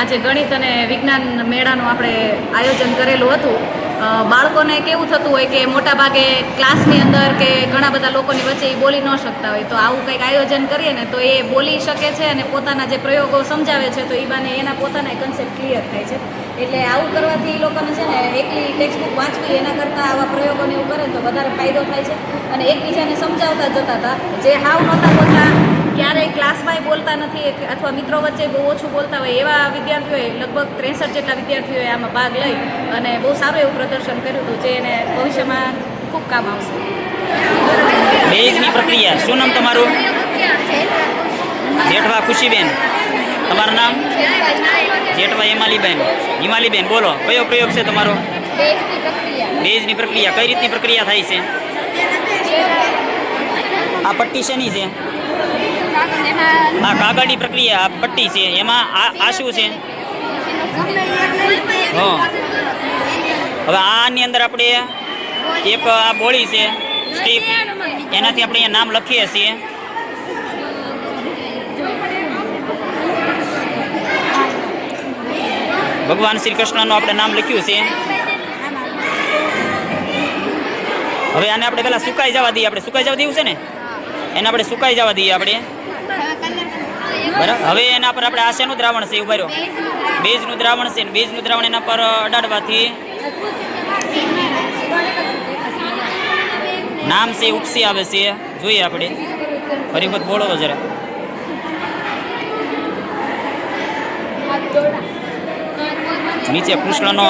આજે ગણિત અને વિજ્ઞાન મેળાનું આપણે આયોજન કરેલું હતું. બાળકોને કેવું થતું હોય કે મોટા ભાગે ક્લાસની અંદર કે ઘણા બધા લોકોની વચ્ચે એ બોલી ન શકતા હોય, તો આવું કંઈક આયોજન કરીએ ને તો એ બોલી શકે છે અને પોતાના જે પ્રયોગો સમજાવે છે તો એ બાને એના પોતાના કન્સેપ્ટ ક્લિયર થાય છે. એટલે આવું કરવાથી એ લોકોને છે ને એકલી ટેક્સ્ટબુક વાંચવી એના કરતાં આવા પ્રયોગોને એવું કરે તો વધારે ફાયદો થાય છે. અને એકબીજાને સમજાવતા જતા હતા. જે હાવ નહોતા બોલતા, ક્યારેય ક્લાસમાંય બોલતા નથી અથવા મિત્રો વચ્ચે બહુ ઓછું બોલતા હોય એવા વિદ્યાર્થીઓએ લગભગ 63 જેટલા વિદ્યાર્થીઓએ આમાં ભાગ લઈ અને બહુ સારું એવું પ્રદર્શન કર્યું હતું, જે એને ભવિષ્યમાં ખૂબ કામ આવશે. બેઝની પ્રક્રિયા. શું નામ તમારું? જેઠવા ખુશીબેન. તમારું નામ? જેઠવા હિમાલીબેન. બોલો, કયો પ્રયોગ છે તમારો? બેઝની પ્રક્રિયા. કઈ રીતની પ્રક્રિયા થાય છે? આ પટ્ટી શેની છે? આ કાગળની પ્રક્રિયા. આ પટ્ટી છે, એમાં આ શું છે? હા, હવે આની અંદર આપણે એક આ બોળી છે સ્ટીપ, એનાથી આપણે અહીંયા નામ લખીએ છીએ. ભગવાન શ્રી કૃષ્ણનું આપણે નામ લખ્યું છે. હવે આને આપણે પહેલાં સુકાઈ જવા દઈએ. આપણે સુકાઈ જવા દેવું છે ને, એને આપણે સુકાઈ જવા દઈએ આપણે. બરાબર. હવે એના પર આપણે આ શેનું દ્રાવણ છે? ઉભા રહ્યો. બેઝનું દ્રાવણ છે. બેઝનું દ્રાવણ એના પર અડાડવાથી નામ છે ઉપસી આવે છે. જોઈએ આપણે. ફરી વખત બોલો તો જરા. નીચે કૃષ્ણનો.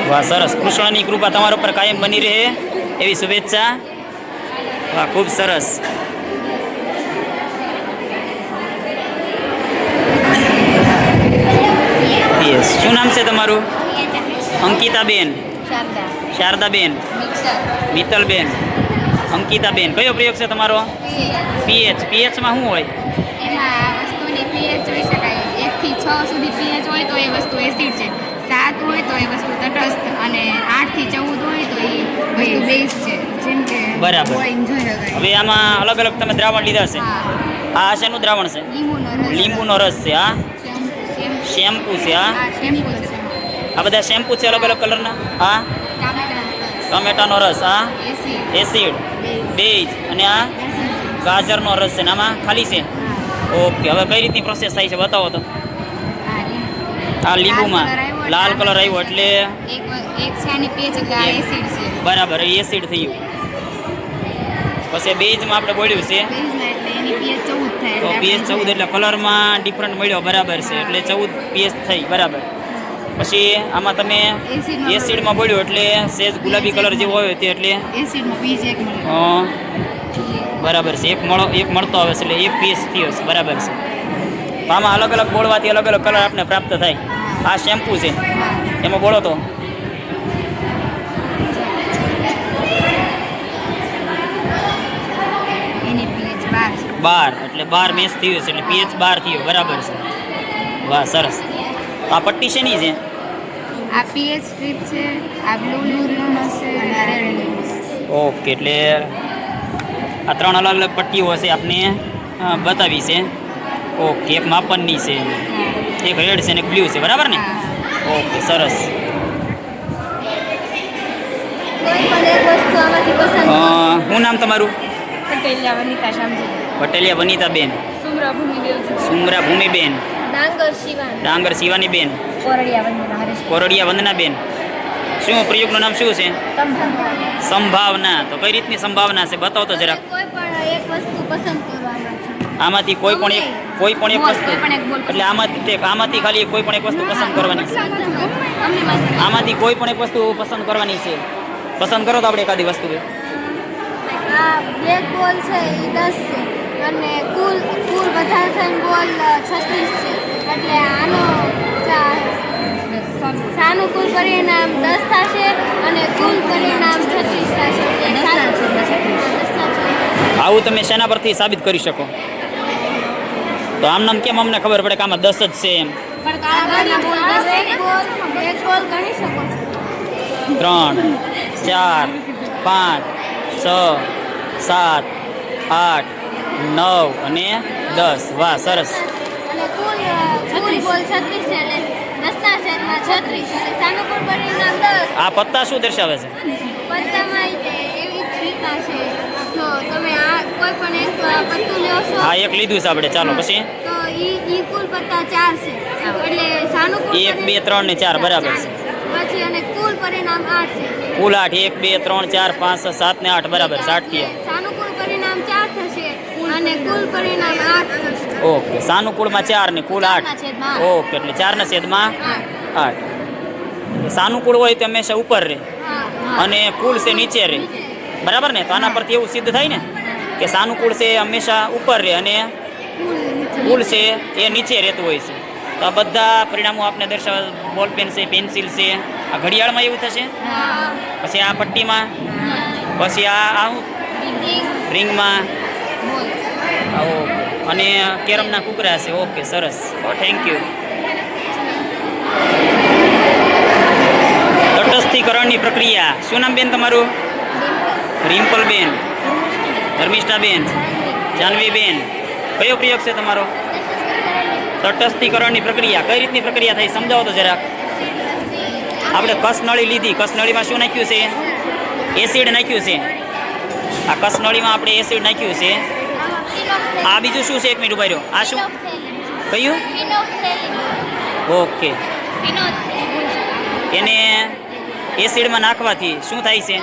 વાહ, સરસ. કૃષ્ણની કૃપા તમારા ઉપર કાયમ બની રહે એવી શુભેચ્છા. વાહ, ખૂબ સરસ. શું નામ છે તમારું? અંકિતાબેન. શારદાબેન. મિત્તલબેન. અંકિતાબેન. કયો પ્રયોગ છે તમારો? પીએચ. પીએચમાં શું હોય? વસ્તુની પીએચ જોઈ શકાય. 1 થી 6 સુધી પીએચ હોય તો એ વસ્તુ એસિડ છે, 7 હોય તો એ વસ્તુ તટસ્થ, અને 8 થી 14 હોય તો એ વસ્તુ બેઝ છે. જેમ કે બરાબર. હવે આમાં અલગ અલગ તમે દ્રાવણ લીધા છે. આ શેનું દ્રાવણ છે? લીંબુનો રસ છે. આ શેમ્પુ છે. આ બધા શેમ્પુ છે અલગ અલગ કલરના. આ ટમેટાનો રસ. આ એસિડ બેઝ. અને આ ગાજરનો રસ છે. આમાં ખાલી છે. ઓકે, હવે કઈ રીતની પ્રોસેસ થાય છે બતાવો તો. આ લીંબુમાં લાલ કલર આવ્યો એટલે બરાબર, એસિડ થયું. પછી બેઝમાં આપણે બોલ્યું છે તો પીએચ 14 એટલે કલરમાં ડિફરન્ટ મળ્યો. બરાબર છે, એટલે 14 પીએચ થઈ. બરાબર. પછી આમાં તમે એસિડમાં બોલ્યો એટલે સેજ ગુલાબી કલર જેવો હોય તે એટલે બરાબર છે. એક મળતો આવે છે એટલે 1 પીએચ થયો છે. બરાબર છે. આમાં અલગ અલગ બોળવાથી અલગ અલગ કલર આપણે પ્રાપ્ત થાય. આ શેમ્પુ છે, એમાં બોલો તો. બાર એટલે 12 મેચ થયું છે એટલે પીએચ 12 થયો. બરાબર છે. વાહ, સરસ. આ પટ્ટી શેની છે? આ પીએચ સ્ટ્રીપ છે. આ બ્લુ લ્યુમિનસ છે અને આ રેડ લ્યુમિનસ. ઓકે, એટલે આ 3 અલગ અલગ પટ્ટીઓ છે આપને બતાવી છે. ઓકે, એક માપનની છે, એક રેડ છે અને એક બ્લુ છે. બરાબર ને? ઓકે, સરસ. શું નામ તમારું? પટેલિયા વનિતાબેન. સુમરા ભૂમિબેન. ડાંગર શિવાનીબેન. કોરડિયા વંદનાબેન. શું પ્રયોગનું નામ શું છે? સંભાવના. તો કઈ રીતની સંભાવના છે બતાવો તો જરાક. આમાંથી કોઈ પણ એક વસ્તુ, એટલે આમાંથી ખાલી કોઈ પણ એક વસ્તુ પસંદ કરવાની છે. આમાંથી કોઈ પણ એક વસ્તુ પસંદ કરવાની છે. પસંદ કરો તો આપણે એકાદી વસ્તુ. બ્લેક બોલ છે એ 10 છે અને કુલ વધારે થઈને બોલ 36 છે. એટલે સાનું કુલ પરિણામ 10 થશે અને કુલ પરિણામ 36 થશે. આવું તમે શેના પરથી સાબિત કરી શકો? તો આમ નામ કેમ અમને ખબર પડે કે આમાં 10 જ છે એમ? 3 4 5 6 7 8 9 અને 10. વાહ સરસ. અને કુલ બોલ 36 છે એટલે 10ના છેદમાં 36 એટલે સાનુકૂળ પરિણામ 10. આ પત્તા શું દર્શાવે છે? પત્તામાં એવી જ રીતના છે. જો તમે આ કોઈ પણ એક પત્તું લ્યો છો હા એક લીધું છે આપણે. ચાલો પછી તો ઈ કુલ પત્તા 4 છે એટલે સાનુકૂળ 1 2 3 ને 4 બરાબર છે. પછી અને કુલ પરિણામ 8 છે. કુલ 8 1 2 3 4 5 6 7 ને 8 બરાબર 60 થયા. સાનુકૂળ પરિણામ 4 થશે અને કુલ પરિણામ 8 થશે. ઓકે સાનુકૂળમાં 4 ને કુલ 8. ના છેદમાં ઓકે એટલે 4 ના છેદમાં 8. સાનુકૂળ હોય તો હંમેશા ઉપર રહે અને કુલ છે નીચે રહે. બરાબર ને? તો આના પરથી એવું સિદ્ધ થાય ને કે સાનુકૂળ છે એ હંમેશા ઉપર રહે અને કુલ છે એ નીચે રહેતું હોય છે. તો આ બધા પરિણામો આપને દર્શાવે. બોલપેન છે, પેન્સિલ છે, આ ઘડિયાળમાં એવું થશે, પછી આ પટ્ટીમાં, પછી આ રિંગમાં, અને કેરમના કુકરા છે. ઓકે સરસ. Thank you. તટસ્થીકરણની પ્રક્રિયા. શું નામ બેન તમારું? રિમ્પલબેન, ધર્મિષ્ઠાબેન, જાનવીબેન. કયો પ્રયોગ છે તમારો? તટસ્થીકરણની પ્રક્રિયા. કઈ રીતની પ્રક્રિયા થઈ સમજાવો તો જરાક. આપણે કસનળી લીધી. કસનળીમાં શું નાખ્યું છે? એસિડ નાખ્યું છે. આ કસનળીમાં આપણે એસિડ નાખ્યું છે. આ બીજું શું છે? એક મિનિટ ઉભા રહ્યો. આ શું કયું? ઓકે. એને એસિડમાં નાખવાથી શું થાય છે?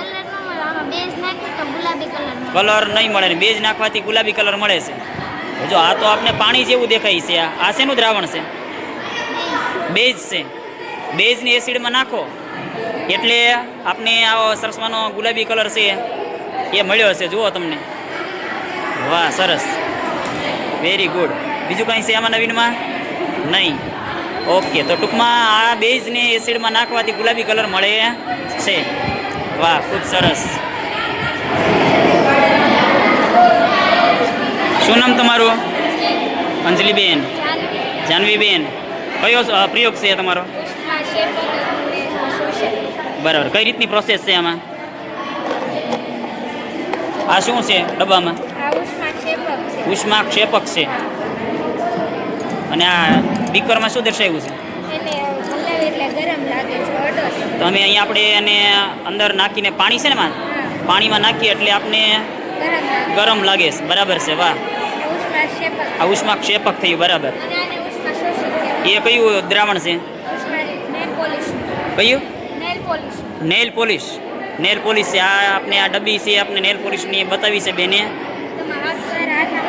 કલર નહીં મળે ને બેઝ નાખવાથી ગુલાબી કલર મળે છે. જો આ તો આપણે પાણી જેવું દેખાય છે. આ શેનું દ્રાવણ છે? બેઝ છે. બેઝને એસિડમાં નાખો એટલે આપણે આવો સરસવાનો ગુલાબી કલર છે એ મળ્યો છે. જુઓ તમને. વાહ સરસ. Very good. બીજું કંઈ છે આમાં નવીનમાં? નહીં. ઓકે તો ટૂંકમાં આ બેઝને એસિડમાં નાખવાથી ગુલાબી કલર મળે છે. વાહ ખૂબ સરસ. શું નામ તમારું? અંજલિબેન, જાનવીબેન. કયો પ્રયોગ છે તમારો? બરાબર. કઈ રીતની પ્રોસેસ છે આમાં? આ શું છે ડબ્બામાં? ઉષ્માક્ષેપક છે. અને આ બીકરમાં શું દર્શાવ્યું છે? તો અમે અહીંયા આપણે એને અંદર નાખીને પાણી છે ને એમાં પાણીમાં નાખીએ એટલે આપણે ગરમ લાગે છે. બરાબર છે. વાહ. આ ઉષ્માક્ષેપક થયું. બરાબર. એ કયું દ્રાવણ છે? કયું? Nail polish. નેલ પોલિશ છે. આ આપણે આ ડબ્બી છે આપણે નેલ પોલિશની બતાવી છે બેને.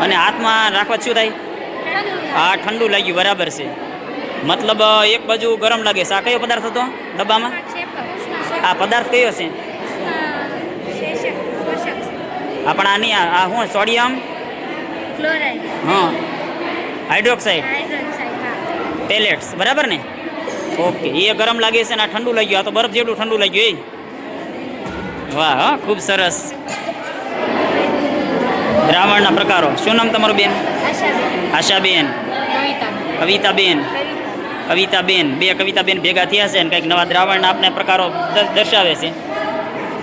અને હાથમાં રાખવા શું થાય? આ ઠંડુ લાગ્યું. બરાબર છે. મતલબ એક બાજુ ગરમ લાગે છે. આ કયો પદાર્થ હતો ડબ્બામાં? આ પદાર્થ કયો છે? આપણા આની આ શું? સોડિયમ હા હાઇડ્રોક્સાઇડ પેલેટ્સ. બરાબર ને? ઓકે. એ ગરમ લાગે છે અને આ ઠંડુ લાગ્યું. આ તો બરફ જેટલું ઠંડુ લાગ્યું. એ વાહ હા ખૂબ સરસ. દ્રાવણના પ્રકારો. શું નામ તમારું બેન? આશાબેન, કવિતાબેન. કવિતાબેન. બે કવિતાબેન ભેગા થયા છે અને કંઈક નવા દ્રાવણના આપણે પ્રકારો દર્શાવે છે.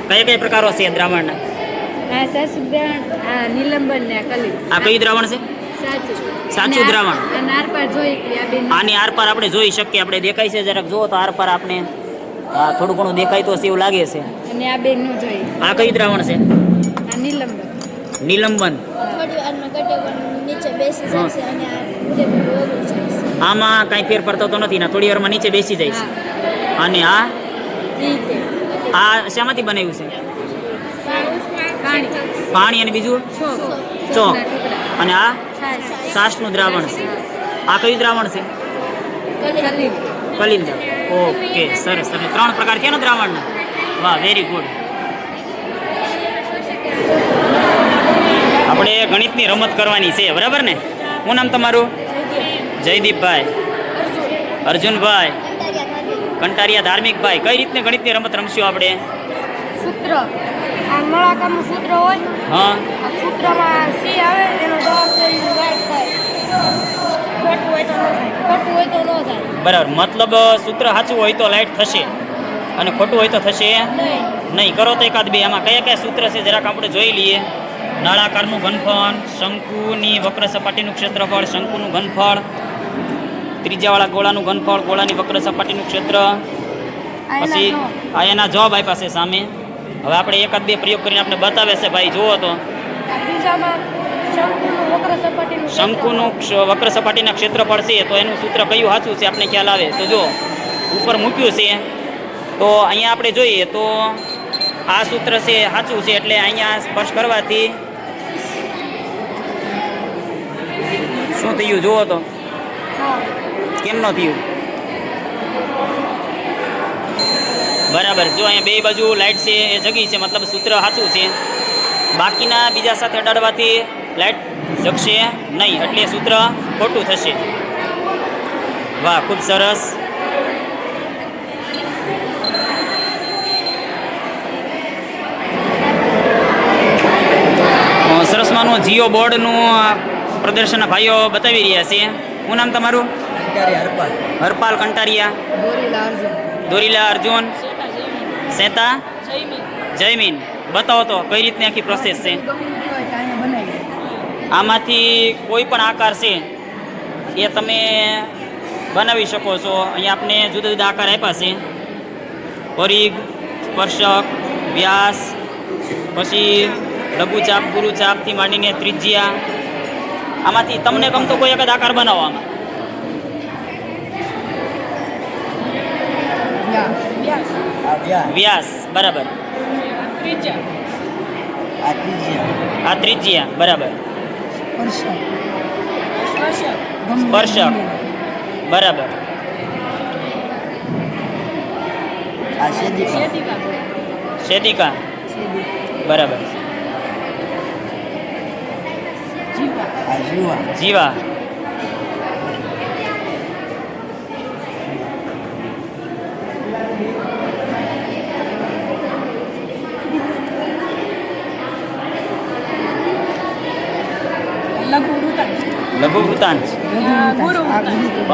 કયા કયા પ્રકારો છે દ્રાવણના? આ કયું દ્રાવણ છે? સાચું દ્રાવણ. આની આરપાર આપણે જોઈ શકીએ. આપણે દેખાય છે જરાક જુઓ તો આરપાર આપણે થોડું ઘણું દેખાય તો એવું લાગે છે. આ કયું દ્રાવણ છે? નિલંબન. આમાં કાંઈ ફેરફાર થતો નથી ને થોડી વારમાં નીચે બેસી જાય છે. અને આ શામાંથી બનાવ્યું છે? પાણી અને બીજું ચોક. અને આ છાશનું દ્રાવણ છે. આ કયું દ્રાવણ છે? કલીલ દ્રાવણ. ઓકે સરસ. તમે 3 પ્રકાર છે ને દ્રાવણના. વાહ વેરી ગુડ. આપણે ગણિતની રમત કરવાની છે. બરાબર ને? શું નામ તમારું? જયદીપભાઈ, અર્જુનભાઈ, કંટારિયા ધાર્મિકભાઈ. કઈ રીતની ગણિતની રમત રમશું આપણે? સૂત્ર આ નળાકારનું સૂત્ર હોય. હા. આ સૂત્રમાં સી આવે એનો જવાબ થઈ ગાઈડ થાય. ખોટું હોય તો ન થાય. ખોટું હોય તો ન થાય. બરાબર. મતલબ સૂત્ર સાચું હોય તો લાઈટ થશે અને ખોટું હોય તો થશે નહીં. કરો તો એકાદ બે. આમાં કયા કયા સૂત્ર છે જરાક આપણે જોઈ લઈએ. નળાકારનું ઘનફળ, શંકુની વક્ર સપાટીનું ક્ષેત્રફળ, શંકુનું ઘનફળ, ત્રિજ્યાવાળા ગોળાનું ઘનફળ, ગોળાની વક્ર સપાટીનું ક્ષેત્ર. પછી આ એના જવાબ આપ્યા છે સામે. હવે આપણે એકાદ બે પ્રયોગ કરીને આપણે બતાવે છે ભાઈ, જુઓ તો શંકુનું વક્ર સપાટીના ક્ષેત્રફળ છે તો એનું સૂત્ર કયું સાચું છે આપણે ખ્યાલ આવે તો જો ઉપર મૂક્યું છે તો અહીંયા આપણે જોઈએ તો આ સૂત્ર છે સાચું છે એટલે અહીંયા સ્પર્શ કરવાથી શું થયું જુઓ તો કેમ ન થયું બરાબર. જો અહીંયા બે બાજુ લાઇટ છે એ જગી છે મતલબ સૂત્ર સાચું છે. બાકીના બીજા સાથે અડાડવાથી લાઇટ જગશે નહીં એટલે સૂત્ર ખોટું થશે. વાહ, ખૂબ સરસ. સરસમાનું જીઓ બોર્ડનું પ્રદર્શન ભાઈઓ બતાવી રહ્યા છે. શું નામ તમારું? હરપાલ કંટારિયા, દોરીલા અર્જુન, સેતા જયમીન. બતાવો તો કઈ રીતની આખી પ્રોસેસ છે. આમાંથી કોઈ પણ આકાર છે એ તમે બનાવી શકો છો. અહીંયા આપણે જુદા જુદા આકાર આપ્યા છે. પરિઘ, સ્પર્શક, વ્યાસ, પછી લઘુચાપ, ગુરુચાપથી માંડીને ત્રિજ્યા. આમાંથી તમને ગમતો કોઈ એક જ આકાર બનાવો. આમાં વ્યાસ બરાબર, આ ત્રિજ્યા બરાબર, સ્પર્શક બરાબર, શેદિકા બરાબર, જીવા લઘુ વૃતાંશ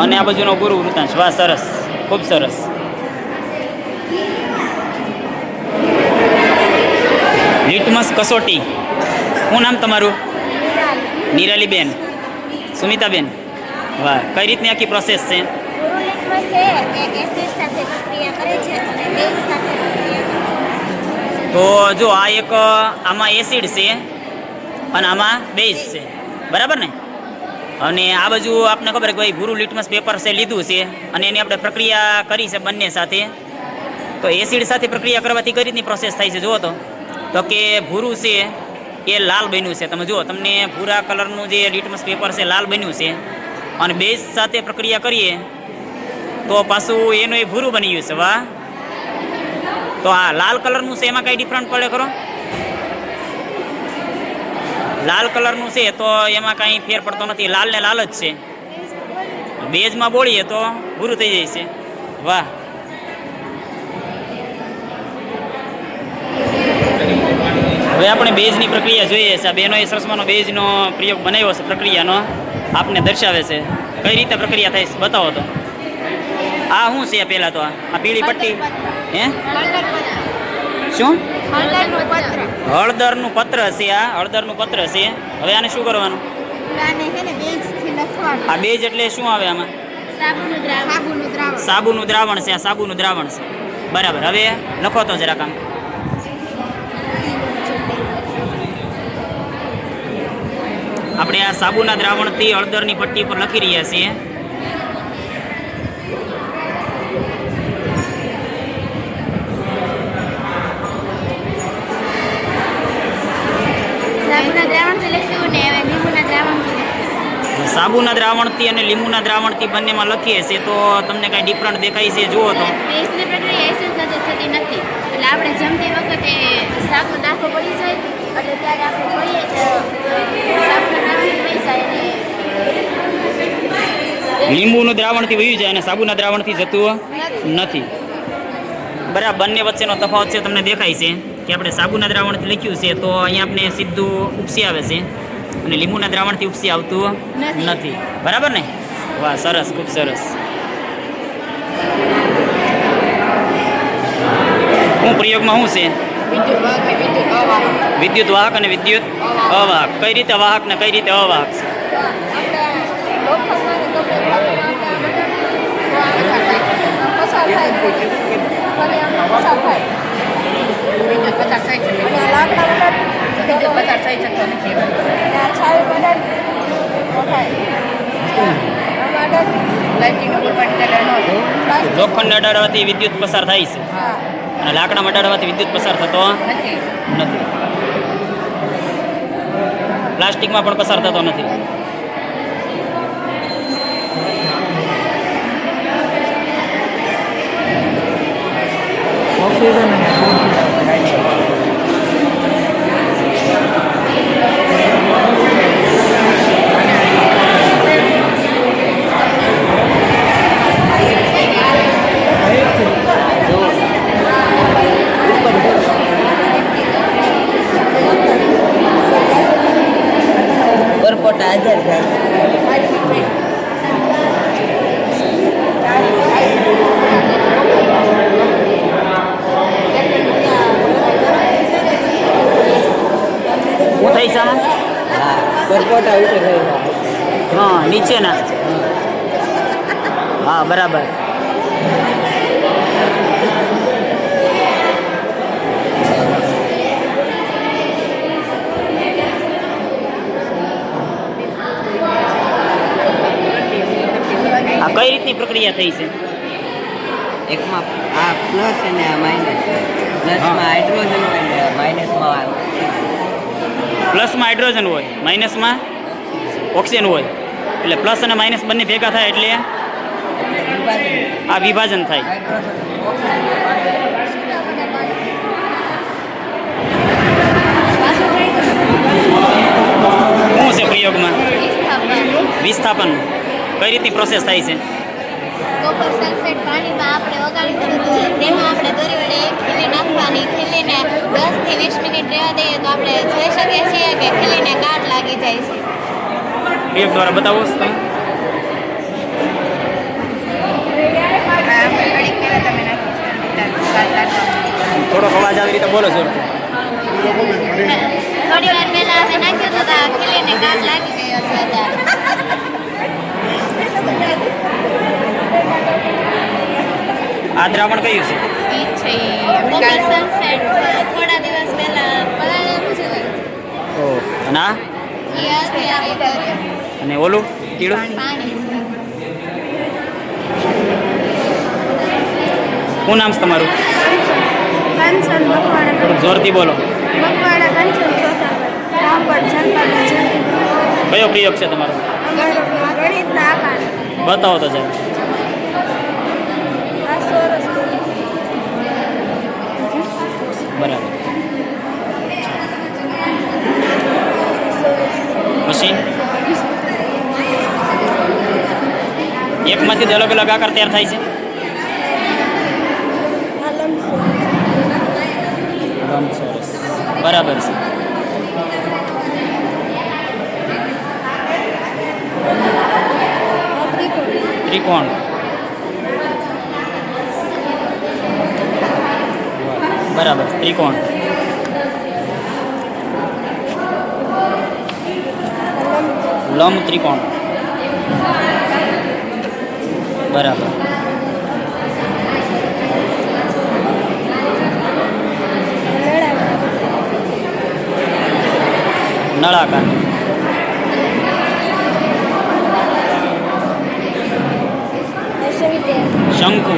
અને આ બાજુનો ગુરુ વૃતાંશ. વાહ, સરસ, ખૂબ સરસ. લિટમસ કસોટી. શું નામ તમારું? નિરાલીબેન, સુમિતાબેન. વાહ, કઈ રીતની આખી પ્રોસેસ છે? તો જો આ એક આમાં એસિડ છે અને આમાં બેઝ છે બરાબર ને. અને આ બાજુ આપને ખબર કે ભાઈ ભૂરું લિટમસ પેપર છે લીધું છે અને એની આપણે પ્રક્રિયા કરી છે બંને સાથે. તો એસિડ સાથે પ્રક્રિયા કરવાથી કઈ રીતની પ્રોસેસ થાય છે જુઓ તો કે ભૂરું છે એ લાલ બન્યું છે. તમે જુઓ, તમને ભૂરા કલરનું જે લિટમસ પેપર છે લાલ બન્યું છે અને બેઝ સાથે પ્રક્રિયા કરીએ તો પાછું એનું એ ભૂરું બની ગયું છે. વાહ. તો આ લાલ કલરનું છે એમાં કઈ ડિફરન્ટ પડે ખરો? લાલ કલરનું છે તો એમાં કાંઈ ફેર પડતો નથી, લાલ ને લાલ જ છે. બેઝમાં બોળીએ તો ભૂરું થઈ જાય છે. વાહ. હવે આપણે બેઝની પ્રક્રિયા જોઈએ છે. આ બેનો એ સરસમાનો બેઝનો પ્રયોગ બનાવ્યો છે, પ્રક્રિયાનો આપને દર્શાવે છે. કઈ રીતે પ્રક્રિયા થાય છે બતાવો તો. આ શું છે પહેલાં તો? આ પીળી પટ્ટી હે શું? હળદરનું પત્ર છે. આ હળદરનું પત્ર છે. હવે આને શું કરવાનું? આ બેઝ એટલે શું આવે આમાં? સાબુનું દ્રાવણ છે. આ સાબુનું દ્રાવણ છે બરાબર. હવે લખો તો જરાક આમ. આપણે આ સાબુના દ્રાવણથી હળદરની પટ્ટી પર લખી રહ્યા છીએ. સાબુના દ્રાવણથી અને લીંબુના દ્રાવણથી બંનેમાં લખીએ છીએ તો તમને કાંઈ ડિફરન્ટ દેખાય છે જુઓ તો. બેઝની પ્રક્રિયા એસિડ સાથે થતી નથી એટલે આપણે જમતી વખતે શાકનો દાખલો પડી જાય એટલે ત્યારે આપણે જોઈએ કે શાકના દ્રાવણથી પડી જાય અને લીંબુનું દ્રાવણથી વહી જાય અને સાબુના દ્રાવણથી જતું નથી. બરાબર. બંને વચ્ચેનો તફાવત છે તમને દેખાય છે કે આપણે સાબુના દ્રાવણથી લખ્યું છે તો અહીંયા આપણે સીધું ઉપસી આવે છે અને લીંબુના દ્રાવણથી ઉપસી આવતું નથી. બરાબર ને? વાહ, સરસ, ખૂબ સરસ. હું પ્રયોગમાં શું છે? વિદ્યુત વાહક અને વિદ્યુત અવાહક. કઈ રીતે વાહક ને કઈ રીતે અવાહક છે? લોખંડ અડાડવાથી વિદ્યુત પસાર થાય છે અને લાકડામાં અડાડવાથી વિદ્યુત પસાર થતો નથી. પ્લાસ્ટિકમાં પણ પસાર થતો નથી. પરપોટા આધાર થાય. શું થઈ છે? હા પરપોટા ઉપર રહેવા. હા નીચે ના. હા બરાબર. આ કઈ રીતની પ્રક્રિયા થઈ છે? એકમાં આ પ્લસ અને આ માઇનસ. પ્લસમાં હાઇડ્રોજન હોય ને માઇનસમાં પ્લસમાં હાઇડ્રોજન હોય, માઇનસમાં ઓક્સિજન હોય. એટલે પ્લસ અને માઇનસ બંને ભેગા થાય એટલે આ વિભાજન થાય. શું છે પ્રયોગમાં? વિસ્થાપન. કઈ રીતની પ્રોસેસ થાય છે? કોપર સલ્ફેટ પાણીમાં આપણે ઓગાળી દીધું, તેમાં આપણે દોરી વડે એક ખીલી નાખવાની. ખીલીને 10 થી 20 મિનિટ રહેવા દઈએ તો આપણે જોઈ શકીએ છીએ કે ખીલીને કાટ લાગી જાય છે. પ્રયોગ દ્વારા બતાવો છો તમે? થોડોક અવાજ આવી રીતે બોલો છો. થોડી વાર પહેલા અમે નાખ્યું હતું તો આ ખીલીને કાટ લાગી ગયો છે અત્યારે. આ દ્રાવણ કયું છે? કોપર સલ્ફેટ થોડા દિવસ પહેલા પલાળેલું છે ને, અને આ એ અત્યારે અને ઓલું કીડું? પાણી છે. શું નામ છે તમારું? કંચન મકવાણા. થોડુંક જોરથી બોલો. મકવાણા કંચન ચોથા પર સંપાદન છે. કયો પ્રયોગ છે તમારો? ગણિતના આકાર. બતાવો તો જરા. આ સોરસ. બરાબર. પછી એકમાંથી અલગ અલગ આકાર તૈયાર થાય છે. આ લંબચોરસ. બરાબર છે. ત્રિકોણ. બરાબર ત્રિકોણ. લંબ ત્રિકોણ. બરાબર. નળાકાર. શંકુ.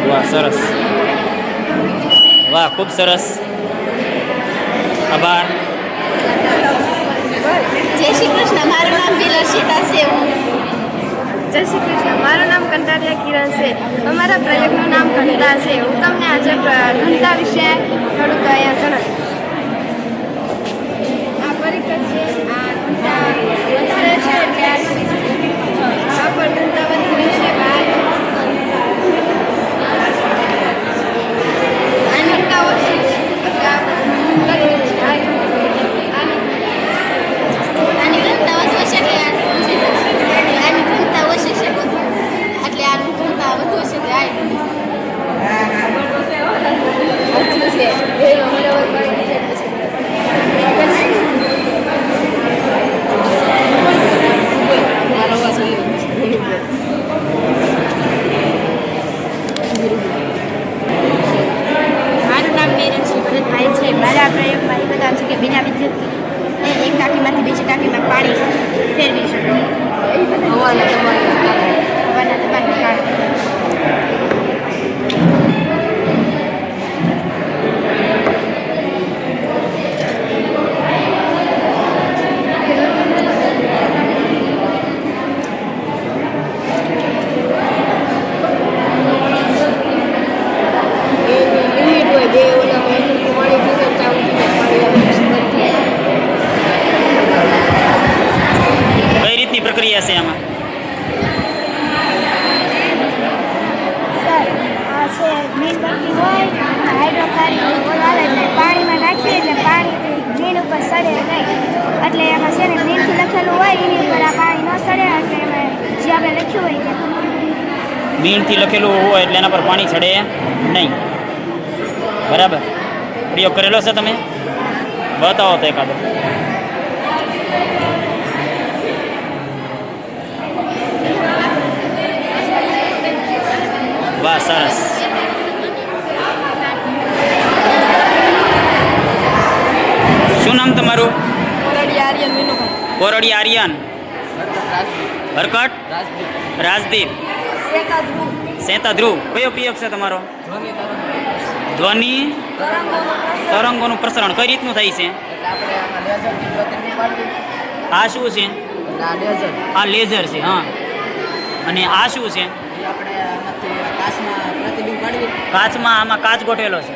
વાહ સરસ. વાહ ખૂબ સરસ. આભાર. જય શ્રી કૃષ્ણ. મારું નામ વિલર્ષિતા છે. જય શ્રી કૃષ્ણ. મારું નામ કંટારિયા કિરણ છે. અમારા પ્રયોગનું નામ ઘનતા છે. હું તમને આજે ઘનતા વિશે થોડુંક અહીંયા જણાવીશ. આ પરિકર છે. આ ઘનતા વધારે છે એટલે આ પર ઘનતા વધી રહેશે. આની ઘનતા ઓછી છે. આની ઘનતા વધુ છે કે આની ઘનતા ઓછી છે બધું એટલે આ બિના વિદ્યુત એક ટાંકીમાંથી બીજી ટાંકીમાં પાણી ફેરવી શકે હવાના દબાણના કારણે કઈ રીતની પ્રક્રિયા છે આમાં? સર આ છે મીણબત્તી હોય હાઇડ્રોકાર્બન ઓલાવે એટલે પાણીમાં નાખીએ એટલે પાણી મીણ ઉપર સડે નહીં એટલે એમાં છે ને મીણથી લખેલું હોય એની ઉપર આ પાણી ન સડે એટલે એમાં જે આપણે લખ્યું હોય તે મીણથી લખેલું હોય એટલે એના પર પાણી ચડે નહીં. બરાબર. પ્રયોગ કરેલો છે તમે? બતાવો તો એકાદો. વાહ, સરસ. શું નામ તમારું? કોરડી આર્યન. હરકટ રાજદીપ. સેતા ધ્રુવ. કયો પ્રયોગ છે તમારો? ધ્વનિ તરંગોનું પ્રસારણ કઈ રીતનું થાય છે? આ શું છે? આ લેઝર છે. હા. અને આ શું છે? કાચમાં આમાં કાચ ગોઠવેલો છે.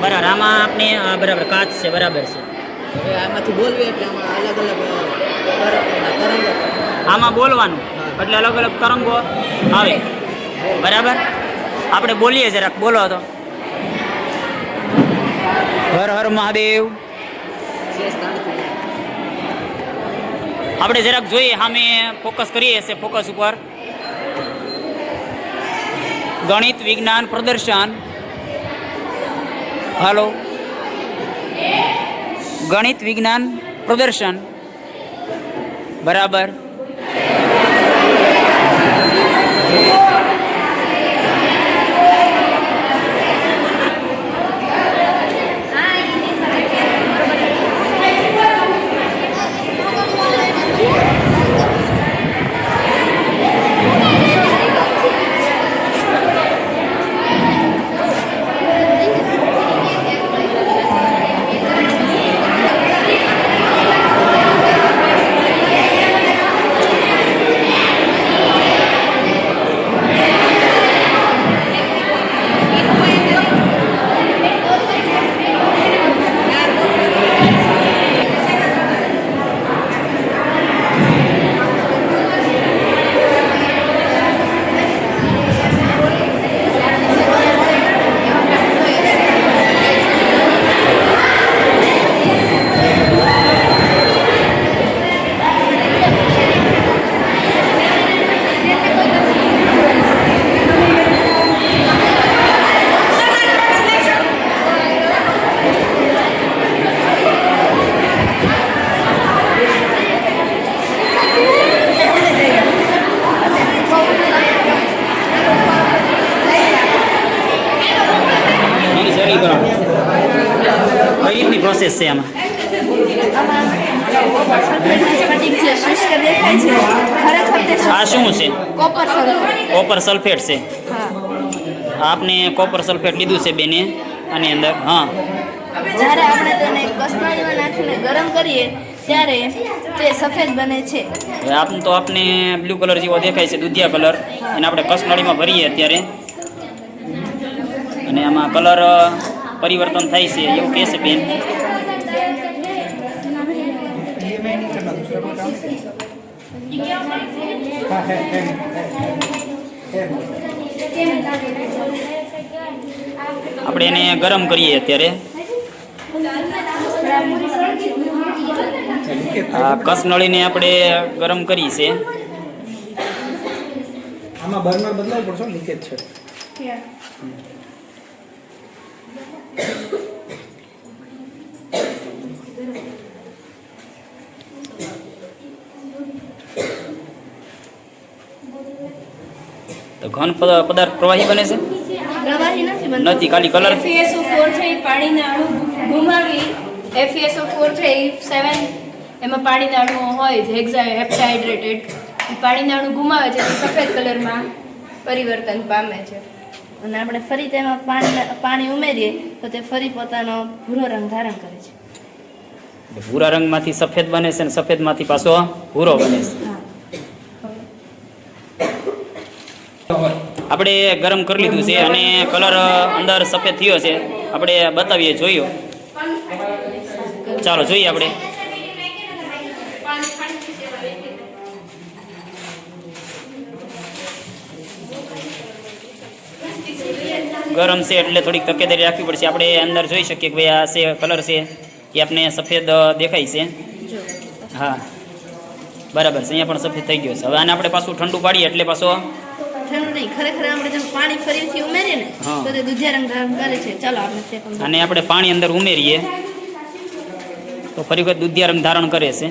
બરાબર. આમાં આપણે બરાબર કાચ છે. બરાબર છે. આમાં બોલવાનું એટલે અલગ અલગ તરંગો આવે. બરાબર. આપણે બોલીએ જરાક. બોલો તો. હર હર મહાદેવ. આપણે જરાક જોઈએ સામે ફોકસ કરીએ છે. ફોકસ ઉપર ગણિત વિજ્ઞાન પ્રદર્શન. હાલો. ગણિત વિજ્ઞાન પ્રદર્શન. બરાબર. કઈ રીતની પ્રોસેસ છે આમાં? આ શું છે? કોપર સલ્ફેટ છે. આપને કોપર સલ્ફેટ લીધું છે બેને આની અંદર. હા. જ્યારે આપણે તેને કસનાળીમાં નાખીને ગરમ કરીએ ત્યારે તે સફેદ બને છે. આમ તો આપને બ્લુ કલર જેવો દેખાય છે, દૂધિયા કલર. એને આપણે કસનાળીમાં ભરીએ અત્યારે અને આમાં કલર પરિવર્તન થાય છે એવું કહે છે બેન. આપણે એને ગરમ કરીએ અત્યારે. આ કસનળીને આપણે ગરમ કરી છે. આમાં બર્નર બદલાવવું પડશે, લીકેજ છે. તો ઘન પદાર્થ પ્રવાહી બને છે? પ્રવાહી નથી બનતો. નથી, ખાલી કલર. FeSO4 છે એ પાણીના અણુ ઘુમાવી FeSO4 છે એ 7 એમાં પાણીના અણુઓ હોય છે હેપ્ટાહાઇડ્રેટેડ. પાણીના અણુ ગુમાવે છે તો સફેદ કલરમાં પરિવર્તન પામે છે અને આપણે ફરી તેમાં પાણી ઉમેરીએ તો તે ફરી પોતાનો ભૂરો રંગ ધારણ કરે છે. ભૂરા રંગમાંથી સફેદ બને છે અને સફેદમાંથી પાછો ભૂરો બને છે. આપણે ગરમ કરી લીધું છે અને કલર અંદર સફેદ થયો છે. આપણે બતાવીએ, જોયો. ચાલો જોઈએ આપણે. ગરમ છે એટલે થોડીક તકેદારી રાખવી પડશે. આપણે અંદર જોઈ શકીએ કે ભાઈ આ છે કલર છે એ આપણે સફેદ દેખાય છે. હા બરાબર છે, અહીંયા પણ સફેદ થઈ ગયો છે. હવે આને આપણે પાછું ઠંડુ પાડીએ એટલે પાછો ઠંડુ નહીં, ખરેખર આપણે જેમ પાણી ફરીથી ઉમેરીએ ને તો તે દુધિયા રંગ ધારણ કરે છે. ચાલો આપણે તે પણ અને આપણે પાણી અંદર ઉમેરીએ તો ફરી વખત દુધિયા રંગ ધારણ કરે છે.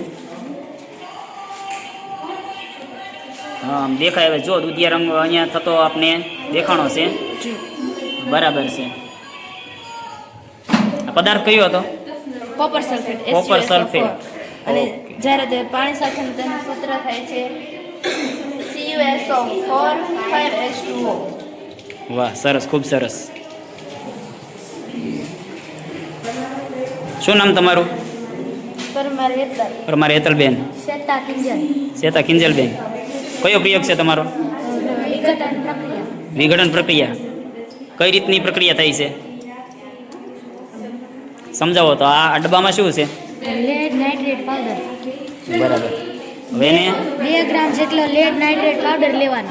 હા આમ દેખાય. હવે જો દુધિયા રંગ અહીંયા થતો આપણે દેખાણો છે. બરાબર છે. આ પદાર્થ કયો હતો? Copper sulphate. Copper sulphate. અને જ્યારે તે પાણી સાથે તેનું સૂત્ર થાય છે CuSO4 5H2O. વાહ, સરસ, ખૂબ સરસ. શું નામ તમારું? મારે હેતલબેન. શેતા કિંજલબેન. કયો પ્રયોગ છે તમારો? વિઘટન પ્રક્રિયા. કઈ રીતની પ્રક્રિયા થાય છે સમજાવો તો. આ ડબ્બામાં શું છે? Lead nitrate powder. બરાબર. હવે એને 2 ગ્રામ જેટલો લેડ નાઇટ્રેટ પાવડર લેવાનો.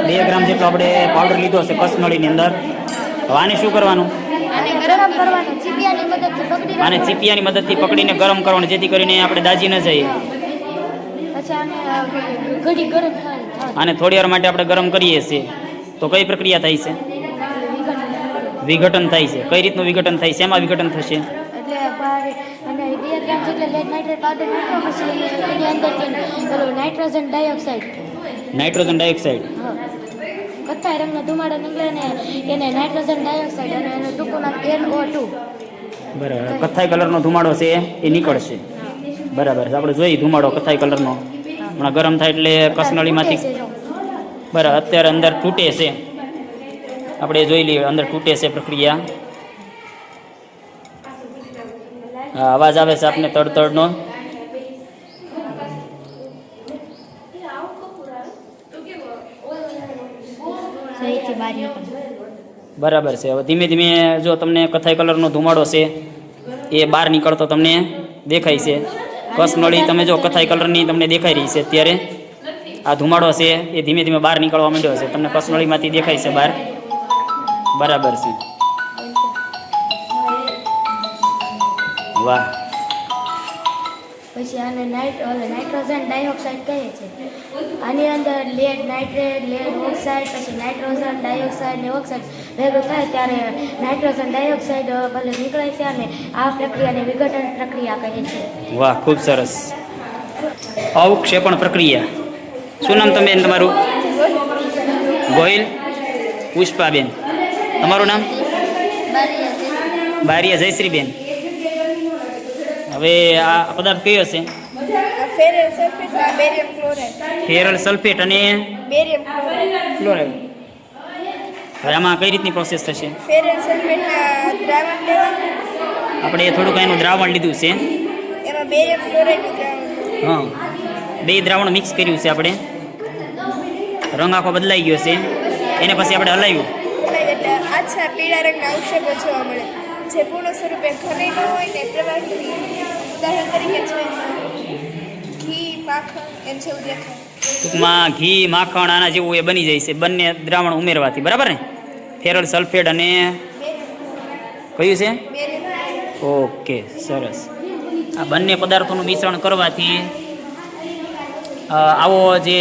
2 ગ્રામ જેટલો આપણે પાવડર લીધો છે કસનળીની અંદર. હવે આને શું કરવાનું? આને ગરમ કરવાનું. ચીપિયાની મદદથી પકડી આને ચીપિયાની મદદથી પકડીને ગરમ કરવાનું, જેથી કરીને આપણે દાજી ન જઈએ. પછી આને ઘડી ગરમ થાય. આને થોડી વાર માટે આપણે ગરમ કરીએ છીએ તો કઈ પ્રક્રિયા થાય છે? વિઘટન થાય છે. કઈ રીતનું વિઘટન થાય છે? એમાં વિઘટન થશે એટલે અને 2 ગ્રામ જેટલો લેડ નાઇટ્રેટ પાવડર નાખો પછી એની અંદર પેલો નાઇટ્રોજન ડાયોક્સાઇડ. Nitrogen dioxide. હા, કથ્થાઈ રંગનો ધુમાડો નીકળે ને એને નાઇટ્રોજન ડાયોક્સાઇડ અને એનું ટૂંકું નામ NO2. બરાબર. કથ્થાઈ કલરનો ધુમાડો છે એ નીકળશે. બરાબર. આપણે જોઈએ ધુમાડો કથ્થાઈ કલરનો હમણાં ગરમ થાય એટલે કસનળીમાંથી. બરાબર. અત્યારે અંદર તૂટે છે. આપણે જોઈ લઈએ અંદર તૂટે છે પ્રક્રિયા. હા, અવાજ આવે છે આપને તડતડનો. બરાબર છે. હવે ધીમે ધીમે જો તમને કથ્થાઈ કલરનો ધુમાડો છે એ બહાર નીકળતો તમને દેખાય છે. કસનળી તમે જો કથ્થાઈ કલરની તમને દેખાઈ રહી છે અત્યારે. આ ધુમાડો છે એ ધીમે ધીમે બહાર નીકળવા માંડ્યો છે. તમને કસનળીમાંથી દેખાય છે બહાર. બરાબર છે. વાહ. પછી આને નાઇટ્રોજન ડાયોક્સાઇડ કહે છે. આની અંદર લેડ નાઇટ્રેટ, લેડ ઓક્સાઇડ, પછી નાઇટ્રોજન ડાયોક્સાઇડ ને ઓક્સાઇડ ભેગું થાય ત્યારે નાઇટ્રોજન ડાયોક્સાઇડ ભલે નીકળે છે અને આ પ્રક્રિયાને વિઘટન પ્રક્રિયા કહે છે. વાહ, ખૂબ સરસ. અવક્ષેપણ પ્રક્રિયા. શું નામ તમે તમારું? ગોહિલ પુષ્પાબેન. તમારું નામ? બારિયા જયશ્રીબેન. હવે આ પદાર્થ કયો છે? ફેરલ સલ્ફેટ અને બેરિયમ ક્લોરાઇડ. હવે આમાં કઈ રીતની પ્રોસેસ થશે? આપણે થોડુંક એનું દ્રાવણ લીધું છે. હા, 2 દ્રાવણ મિક્સ કર્યું છે આપણે. રંગ આખો બદલાઈ ગયો છે. એને પછી આપણે હલાવ્યું. આછા પીળા રંગના અવક્ષેપો જોવા મળે જે પૂર્ણ સ્વરૂપે ઘને ન હોય ને પ્રવાહી. ઉદાહરણ તરીકે છે ઘી, માખણ એમ જેવું દેખાય. ટૂંકમાં ઘી, માખણ આના જેવું એ બની જાય છે બંને દ્રાવણ ઉમેરવાથી. બરાબર ને? ફેરલ સલ્ફેટ અને કયું છે? ઓકે, સરસ. આ બંને પદાર્થોનું મિશ્રણ કરવાથી આવો જે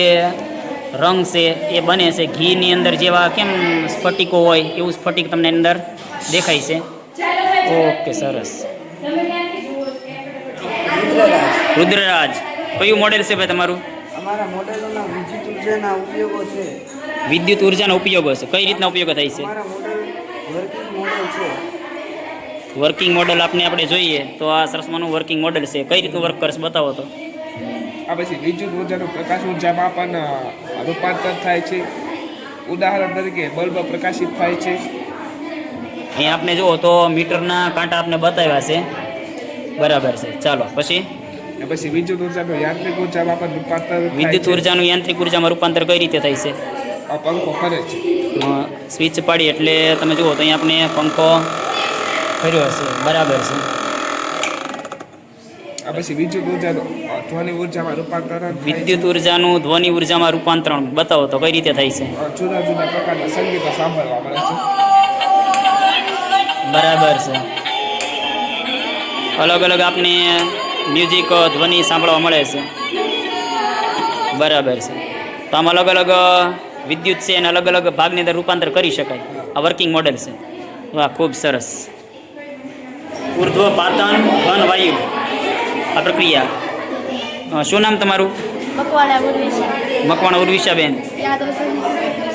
રંગ છે એ બને છે. ઘીની અંદર જેવા કેમ સ્ફટિકો હોય એવું સ્ફટિક તમને અંદર દેખાય છે. ઓકે, સરસ. રુદ્રરાજ, કયું મોડેલ છે ભાઈ તમારું? અમારા મોડેલોના વિદ્યુત ઉર્જાના ઉપયોગો છે. વિદ્યુત ઉર્જાનો ઉપયોગો છે. કઈ રીતના ઉપયોગો થાય છે? અમારા મોડેલ વર્કિંગ મોડેલ છે. વર્કિંગ મોડલ આપણે જોઈએ તો આ સરસમાનું વર્કિંગ મોડલ છે. કઈ રીતનું વર્ક કરશે બતાવો તો. આ પછી વિદ્યુત ઉર્જાનું પ્રકાશ ઉર્જામાં પણ રૂપાંતર થાય છે. ઉદાહરણ તરીકે બલ્બ પ્રકાશિત થાય છે. અહીંયા આપણે જુઓ તો મીટરના કાંટા આપણે બતાવ્યા છે. બરાબર છે. ચાલો પછી પછી વિદ્યુત ઉર્જાનું યાંત્રિક ઉર્જામાં પણ રૂપાંતર થાય વિદ્યુત છે. ઉર્જાનું યાંત્રિક ઉર્જામાં રૂપાંતર કઈ રીતે થાય છે? આ પંખો ફરે છે. સ્વિચ પાડી એટલે તમે જુઓ તો અહીંયા આપણે પંખો ફર્યો હશે. બરાબર છે. આ પછી વિદ્યુત ઉર્જાનું ધ્વનિ ઉર્જામાં રૂપાંતર થાય છે. વિદ્યુત ઉર્જાનું ધ્વનિ ઉર્જામાં રૂપાંતરણ બતાવો તો કઈ રીતે થાય છે? જુદા જુદા પ્રકારના સંગીતો સાંભળવા મળે છે. બરાબર છે. અલગ અલગ આપને મ્યુઝિક ધ્વનિ સાંભળવા મળે છે. બરાબર છે. તો આમ અલગ અલગ વિદ્યુત છે અને અલગ અલગ ભાગની અંદર રૂપાંતર કરી શકાય. આ વર્કિંગ મોડેલ છે. વાહ, ખૂબ સરસ. ઉર્ધ્વ પાતન ઘન વાયુ આ પ્રક્રિયા. શું નામ તમારું? મકવાણા ઉર્વિશાબેન.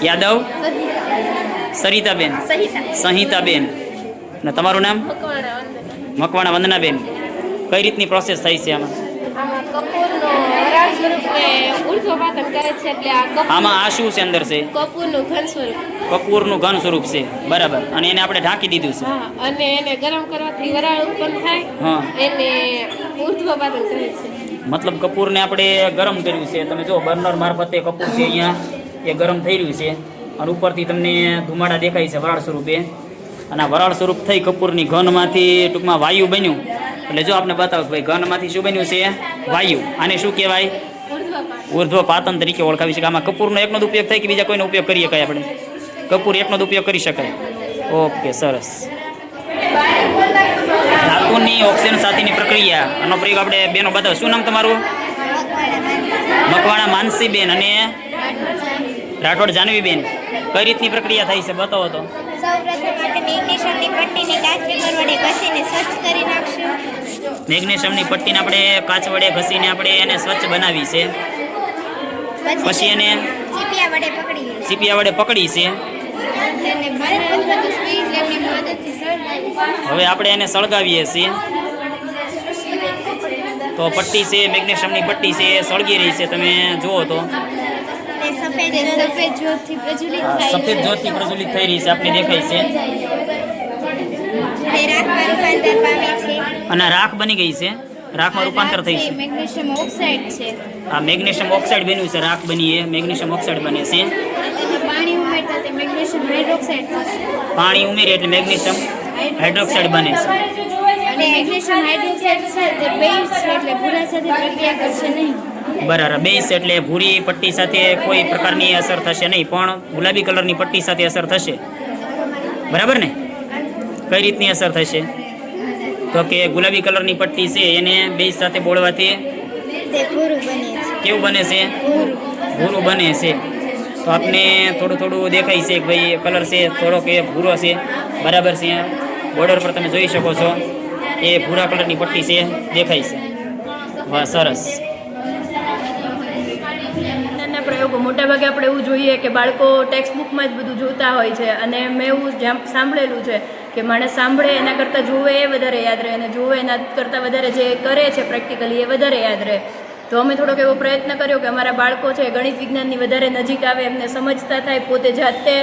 યાદવ સરિતાબેન. સંહિતાબેન. અને તમારું નામ? મકવાણા વંદનાબેન. કઈ રીતની પ્રોસેસ થાય છે આમાં? કપૂરનો વરાળ સ્વરૂપને ઉર્ધ્વપાતન કરે છે એટલે આ આમાં આ શું છે અંદર છે? કપૂરનું ઘન સ્વરૂપ. કપૂરનું ઘન સ્વરૂપ છે. બરાબર. અને એને આપણે ઢાંકી દીધું છે. હા, અને એને ગરમ કરવાથી વરાળ ઉત્પન્ન થાય. હા. એને ઉર્ધ્વપાતન કહે છે. મતલબ કપૂરને આપણે ગરમ કર્યું છે. તમે જો બર્નર મારફતે કપૂર છે અહીંયા એ ગરમ થઈ રહ્યું છે અને ઉપરથી તમને ધુમાડા દેખાય છે વરાળ સ્વરૂપે. અને આ વરાળ સ્વરૂપ થઈ કપૂરની ઘનમાંથી ટૂંકમાં વાયુ બન્યું. એટલે જો આપણે બતાવો ભાઈ ઘનમાંથી શું બન્યું છે? વાયુ. આને શું કહેવાય? ઉર્ધ્વપાતન તરીકે ઓળખાવી શકાય. આમાં કપૂરનો એકનો જ ઉપયોગ થાય કે બીજા કોઈનો ઉપયોગ કરી શકાય? આપણે કપૂર એકનો જ ઉપયોગ કરી શકાય. ઓકે, સરસ. ધાતુની ઓક્સિજન સાથેની પ્રક્રિયા આનો પ્રયોગ આપણે બેનો બતાવો. શું નામ તમારું? મકવાણા માનસીબેન અને રાઠોડ જાનવીબેન. કઈ રીતની પ્રક્રિયા થાય છે બતાવો તો. સૌપ્રથમ આપણે મેગ્નેશિયમની પટ્ટીને કાચ પેપર વડે ઘસીને સ્વચ્છ કરી નાખશું. મેગ્નેશિયમની પટ્ટીને આપણે કાચ વડે ઘસીને આપણે એને સ્વચ્છ બનાવી છે. પછી એને ચીપિયા વડે પકડી લઈશું. ચીપિયા વડે પકડી છે. તેને બરફ અથવા તો સ્પીડ લેમ્પની મદદથી સળગાવીશું. હવે આપણે એને સળગાવીએ છીએ. તો પટ્ટી છે, મેગ્નેશિયમની પટ્ટી છે એ સળગી રહી છે. તમે જુઓ તો તે સફેદ જ્યોતથી પ્રજ્વલિત થાય છે. સફેદ જ્યોતિ પ્રજ્વલિત થઈ રહી છે. આપણે દેખાય છે. તે રાખમાં રૂપાંતર પામે છે. અને રાખ બની ગઈ છે. રાખમાં રૂપાંતર થઈ છે. મેગ્નેશિયમ ઓક્સાઇડ છે. આ મેગ્નેશિયમ ઓક્સાઇડ બન્યું છે. રાખ બની એ મેગ્નેશિયમ ઓક્સાઇડ બને છે. તેમાં પાણી ઉમેરતા તે મેગ્નેશિયમ હાઇડ્રોક્સાઇડ થશે. પાણી ઉમેરીએ એટલે મેગ્નેશિયમ હાઇડ્રોક્સાઇડ બને છે. અને મેગ્નેશિયમ હાઇડ્રોક્સાઇડ છે તે બેઝ છે એટલે ભૂરા સાથે પ્રક્રિયા કરશે નહીં. બરાબર. બેઝ એટલે ભૂરી પટ્ટી સાથે કોઈ પ્રકારની અસર થશે નહીં, પણ ગુલાબી કલરની પટ્ટી સાથે અસર થશે. બરાબર ને? કઈ રીતની અસર થશે? તો કે ગુલાબી કલરની પટ્ટી છે એને બેઝ સાથે બોળવાથી તે ભૂરું બને છે. કેવું બને છે? ભૂરું બને છે. તો આપને થોડું થોડું દેખાય છે કે ભાઈ કલર છે થોડોક એ ભૂરો છે. બરાબર છે. બોર્ડર પર તમે જોઈ શકો છો એ ભૂરા કલરની પટ્ટી છે દેખાય છે. વાહ, સરસ. નાના પ્રયોગો મોટાભાગે આપણે એવું જોઈએ કે બાળકો ટેક્સ્ટ બુકમાં જ બધું જોતા હોય છે. અને મેં એવું સાંભળેલું છે કે માણસ સાંભળે એના કરતાં જોવે એ વધારે યાદ રહે, અને જોવે એના કરતાં વધારે જે કરે છે પ્રેક્ટિકલી એ વધારે યાદ રહે. તો અમે થોડોક એવો પ્રયત્ન કર્યો કે અમારા બાળકો છે ગણિત વિજ્ઞાનની વધારે નજીક આવે, એમને સમજતા થાય, પોતે જાતે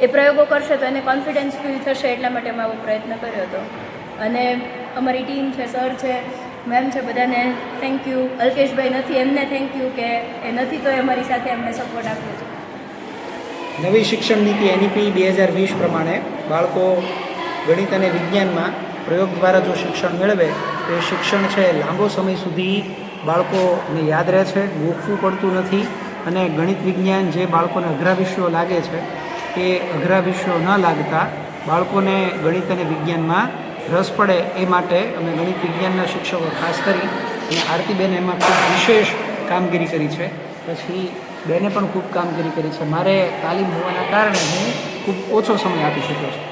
એ પ્રયોગો કરશે તો એને કોન્ફિડન્સ ફીલ થશે. એટલા માટે અમે આવો પ્રયત્ન કર્યો હતો. અને અમારી ટીમ છે, સર છે, મેમ છે, બધાને થેન્ક યુ. અલ્કેશભાઈ નથી એમને થેન્ક યુ કે એ નથી તો એ અમારી સાથે એમને સપોર્ટ આપ્યો છે. નવી શિક્ષણ નીતિ એનઈપી 2020 પ્રમાણે બાળકો ગણિત અને વિજ્ઞાનમાં પ્રયોગ દ્વારા જો શિક્ષણ મેળવે તો એ શિક્ષણ છે લાંબો સમય સુધી બાળકોને યાદ રહે છે, ગોખવું પડતું નથી. અને ગણિત વિજ્ઞાન જે બાળકોને અઘરા વિષયો લાગે છે એ અઘરા વિષયો ન લાગતા બાળકોને ગણિત અને વિજ્ઞાનમાં રસ પડે એ માટે અમે ગણિત વિજ્ઞાનના શિક્ષકો ખાસ કરી અને આરતીબેન એમાં ખૂબ વિશેષ કામગીરી કરી છે. પછી બેને પણ ખૂબ કામગીરી કરી છે. મારે તાલીમ હોવાના કારણે હું ખૂબ ઓછો સમય આપી શક્યો છું.